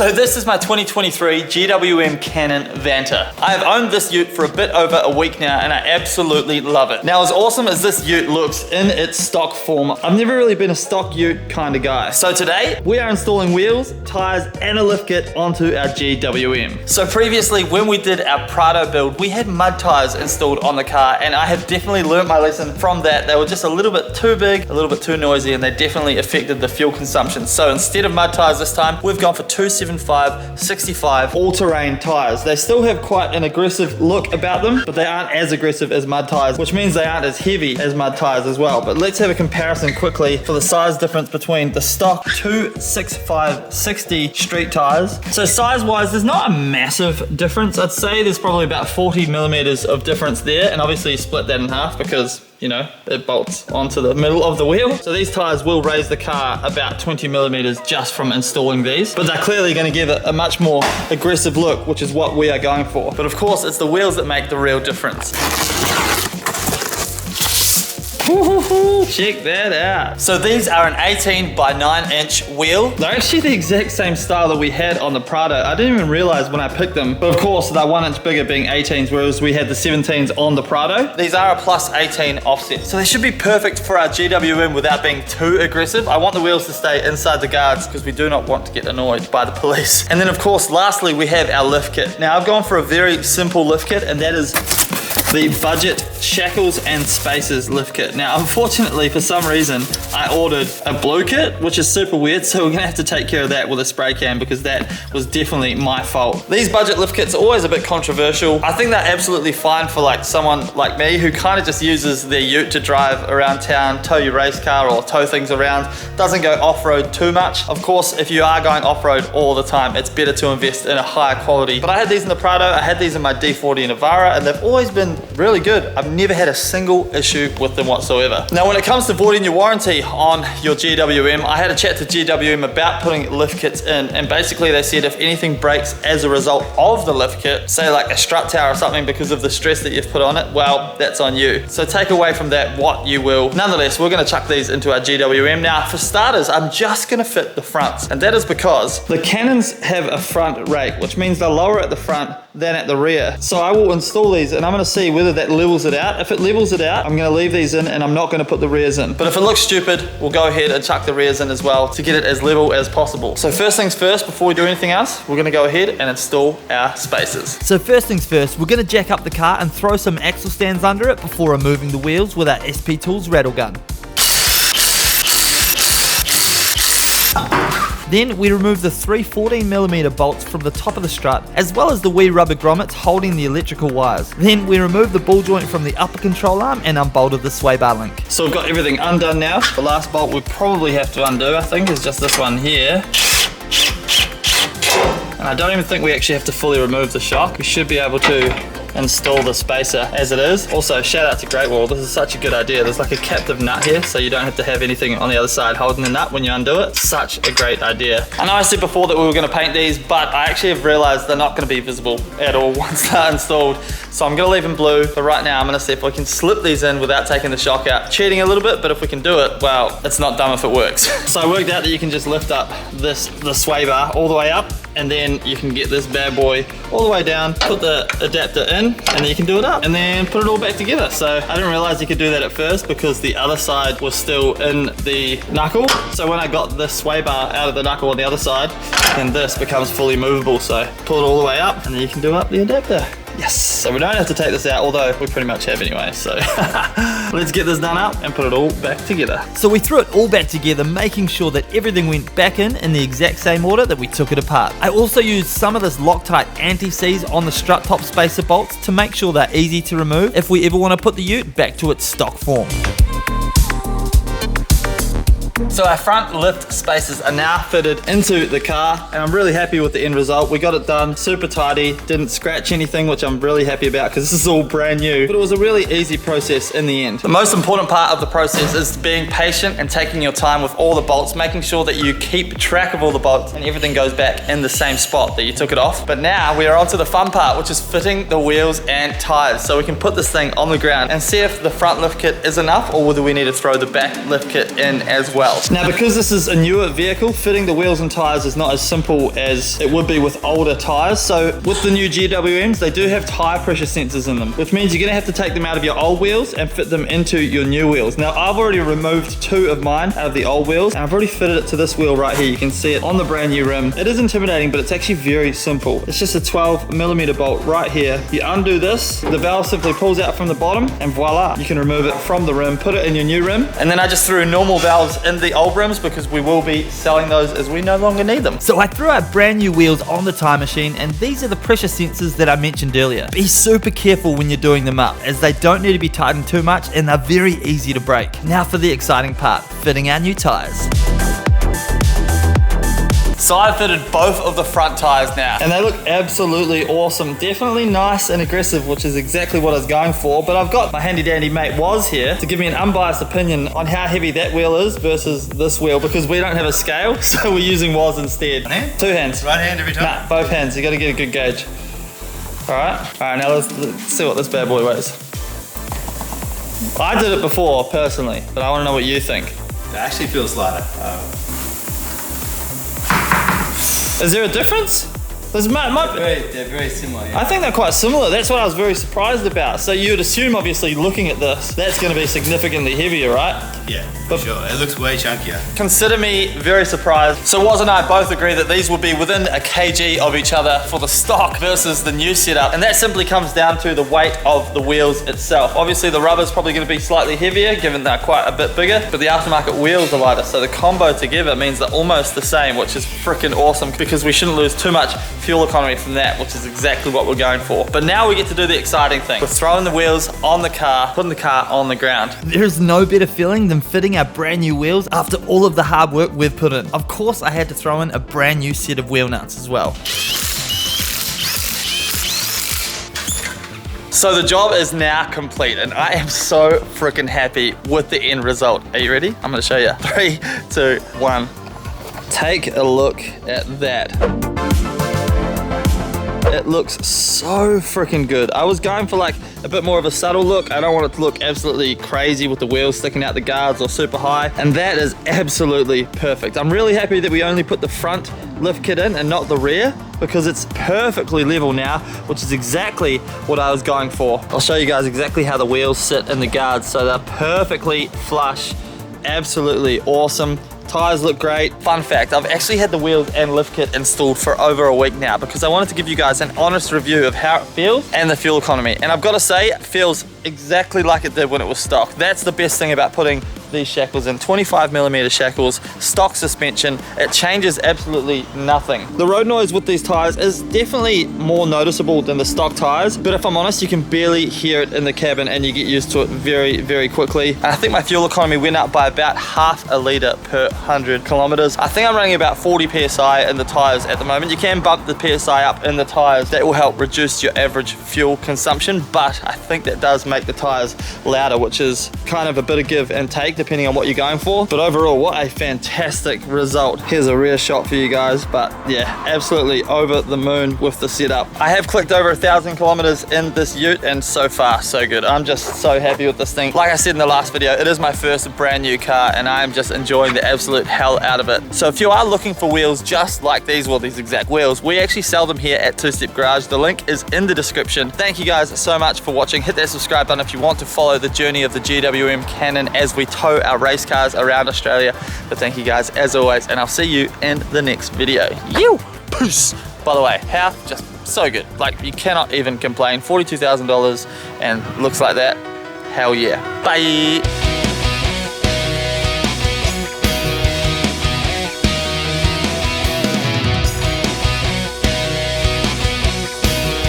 So this is my 2023 GWM Canon Vanta. I have owned this ute for a bit over a week now and I absolutely love it. Now as awesome as this ute looks in its stock form, I've never really been a stock ute kind of guy. So today we are installing wheels, tires and a lift kit onto our GWM. So previously when we did our Prado build, we had mud tires installed on the car and I have definitely learned my lesson from that. They were just a little bit too big, a little bit too noisy, and they definitely affected the fuel consumption. So instead of mud tires this time, we've gone for 275/65 all-terrain tires. They still have quite an aggressive look about them, but they aren't as aggressive as mud tires, which means they aren't as heavy as mud tires as well. But let's have a comparison quickly for the size difference between the stock 265/60 street tires. So size-wise, there's not a massive difference. I'd say there's probably about 40 millimeters of difference there, and obviously you split that in half because, you know, it bolts onto the middle of the wheel. So these tires will raise the car about 20 millimeters just from installing these, but they're clearly going to give it a much more aggressive look, which is what we are going for. But of course, it's the wheels that make the real difference. Check that out. So these are an 18 by 9 inch wheel. They're actually the exact same style that we had on the Prado. I didn't even realize when I picked them, but of course they're 1 inch bigger being 18s, whereas we had the 17s on the Prado. These are a plus 18 offset. So they should be perfect for our GWM without being too aggressive. I want the wheels to stay inside the guards because we do not want to get annoyed by the police. And then of course, lastly, we have our lift kit. Now I've gone for a very simple lift kit, and that is the Budget Shackles and Spacers lift kit. Now, unfortunately, for some reason, I ordered a blue kit, which is super weird, so we're gonna have to take care of that with a spray can because that was definitely my fault. These budget lift kits are always a bit controversial. I think they're absolutely fine for like someone like me who kind of just uses their ute to drive around town, tow your race car or tow things around, doesn't go off-road too much. Of course, if you are going off-road all the time, it's better to invest in a higher quality. But I had these in the Prado, I had these in my D40 Navara, and they've always been really good. I've never had a single issue with them whatsoever. Now, when it comes to voiding your warranty on your GWM, I had a chat to GWM about putting lift kits in, and basically they said if anything breaks as a result of the lift kit, say like a strut tower or something because of the stress that you've put on it, well, that's on you. So take away from that what you will. Nonetheless, we're gonna chuck these into our GWM. Now, for starters, I'm just gonna fit the fronts, and that is because the Canons have a front rake, which means they're lower at the front than at the rear. So I will install these and I'm gonna see whether that levels it out. If it levels it out, I'm gonna leave these in and I'm not gonna put the rears in. But if it looks stupid, we'll go ahead and chuck the rears in as well to get it as level as possible. So first things first, before we do anything else, we're gonna go ahead and install our spacers. So first things first, we're gonna jack up the car and throw some axle stands under it before removing the wheels with our SP Tools rattle gun. Then we remove the 3 14mm bolts from the top of the strut, as well as the wee rubber grommets holding the electrical wires. Then we remove the ball joint from the upper control arm and unbolted the sway bar link. So we've got everything undone now. The last bolt we probably have to undo, I think, is just this one here. And I don't even think we actually have to fully remove the shock. We should be able to install the spacer as it is. Also, shout out to Great Wall, this is such a good idea. There's like a captive nut here, so you don't have to have anything on the other side holding the nut when you undo it. Such a great idea. I know I said before that we were gonna paint these, but I actually have realized they're not gonna be visible at all once they're installed. So I'm gonna leave them blue, but right now I'm gonna see if we can slip these in without taking the shock out. Cheating a little bit, but if we can do it, well, it's not dumb if it works. So I worked out that you can just lift up the sway bar all the way up, and then you can get this bad boy all the way down, put the adapter in, and then you can do it up, and then put it all back together. So I didn't realize you could do that at first because the other side was still in the knuckle. So when I got this sway bar out of the knuckle on the other side, then this becomes fully movable. So pull it all the way up, and then you can do up the adapter. Yes, so we don't have to take this out, although we pretty much have anyway, so let's get this done up and put it all back together. So we threw it all back together, making sure that everything went back in the exact same order that we took it apart. I also used some of this Loctite anti-seize on the strut top spacer bolts to make sure they're easy to remove if we ever want to put the ute back to its stock form. So our front lift spacers are now fitted into the car, and I'm really happy with the end result. We got it done super tidy, didn't scratch anything, which I'm really happy about because this is all brand new, but it was a really easy process in the end. The most important part of the process is being patient and taking your time with all the bolts, making sure that you keep track of all the bolts and everything goes back in the same spot that you took it off. But now we are on to the fun part, which is fitting the wheels and tires. So we can put this thing on the ground and see if the front lift kit is enough or whether we need to throw the back lift kit in as well. well. Now, because this is a newer vehicle, fitting the wheels and tires is not as simple as it would be with older tires. So with the new GWMs, they do have tire pressure sensors in them, which means you're gonna have to take them out of your old wheels and fit them into your new wheels. Now, I've already removed 2 of mine out of the old wheels, and I've already fitted it to this wheel right here. You can see it on the brand new rim. It is intimidating, but it's actually very simple. It's just a 12mm bolt right here. You undo this, the valve simply pulls out from the bottom, and voila, you can remove it from the rim, put it in your new rim. And then I just threw normal valves in the old rims because we will be selling those as we no longer need them. So I threw out brand new wheels on the tire machine, and these are the pressure sensors that I mentioned earlier. Be super careful when you're doing them up, as they don't need to be tightened too much and they're very easy to break. Now for the exciting part, fitting our new tires. So I've fitted both of the front tires now, and they look absolutely awesome. Definitely nice and aggressive, which is exactly what I was going for. But I've got my handy dandy mate Woz here to give me an unbiased opinion on how heavy that wheel is versus this wheel, because we don't have a scale, so we're using Woz instead. One hand? 2 hands. Right hand every time? Nah, both hands. You got to get a good gauge. All right, now let's see what this bad boy weighs. I did it before personally, but I want to know what you think. It actually feels lighter. Is there a difference? They're very similar. Yeah. I think they're quite similar. That's what I was very surprised about. So you would assume, obviously, looking at this, that's going to be significantly heavier, right? Yeah, for sure. It looks way chunkier. Consider me very surprised. So Woz and I both agree that these would be within a kg of each other for the stock versus the new setup. And that simply comes down to the weight of the wheels itself. Obviously, the rubber's probably going to be slightly heavier, given they're quite a bit bigger, but the aftermarket wheels are lighter. So the combo together means they're almost the same, which is freaking awesome, because we shouldn't lose too much fuel economy from that, which is exactly what we're going for. But now we get to do the exciting thing. We're throwing the wheels on the car, putting the car on the ground. There's no better feeling than fitting our brand new wheels after all of the hard work we've put in. Of course, I had to throw in a brand new set of wheel nuts as well. So the job is now complete, and I am so freaking happy with the end result. Are you ready? I'm gonna show you. 3, 2, 1. Take a look at that. It looks so freaking good. I was going for like a bit more of a subtle look. I don't want it to look absolutely crazy with the wheels sticking out the guards or super high, and that is absolutely perfect. I'm really happy that we only put the front lift kit in and not the rear, because it's perfectly level now, which is exactly what I was going for. I'll show you guys exactly how the wheels sit in the guards. So they're perfectly flush, absolutely awesome. Tires look great. Fun fact, I've actually had the wheels and lift kit installed for over a week now, because I wanted to give you guys an honest review of how it feels and the fuel economy. And I've got to say, it feels exactly like it did when it was stock. That's the best thing about putting these shackles in. 25mm shackles, stock suspension. It changes absolutely nothing. The road noise with these tires is definitely more noticeable than the stock tires, but if I'm honest, you can barely hear it in the cabin, and you get used to it very, very quickly. And I think my fuel economy went up by about half a litre per 100 kilometers. I think I'm running about 40 PSI in the tires at the moment. You can bump the PSI up in the tires. That will help reduce your average fuel consumption, but I think that does make the tires louder, which is kind of a bit of give and take depending on what you're going for. But overall, what a fantastic result. Here's a rear shot for you guys, but yeah, absolutely over the moon with the setup. I have clicked over 1,000 kilometers in this ute, and so far so good. I'm just so happy with this thing. Like I said in the last video, it is my first brand new car, and I am just enjoying the absolute hell out of it. So if you are looking for wheels just like these, well, these exact wheels, we actually sell them here at Two Step Garage. The link is in the description. Thank you guys so much for watching. Hit that subscribe button if you want to follow the journey of the GWM Canon as we tow our race cars around Australia. But thank you guys as always, and I'll see you in the next video. Peace. By the way, how just so good. Like, you cannot even complain. $42,000 and looks like that. Hell yeah. Bye.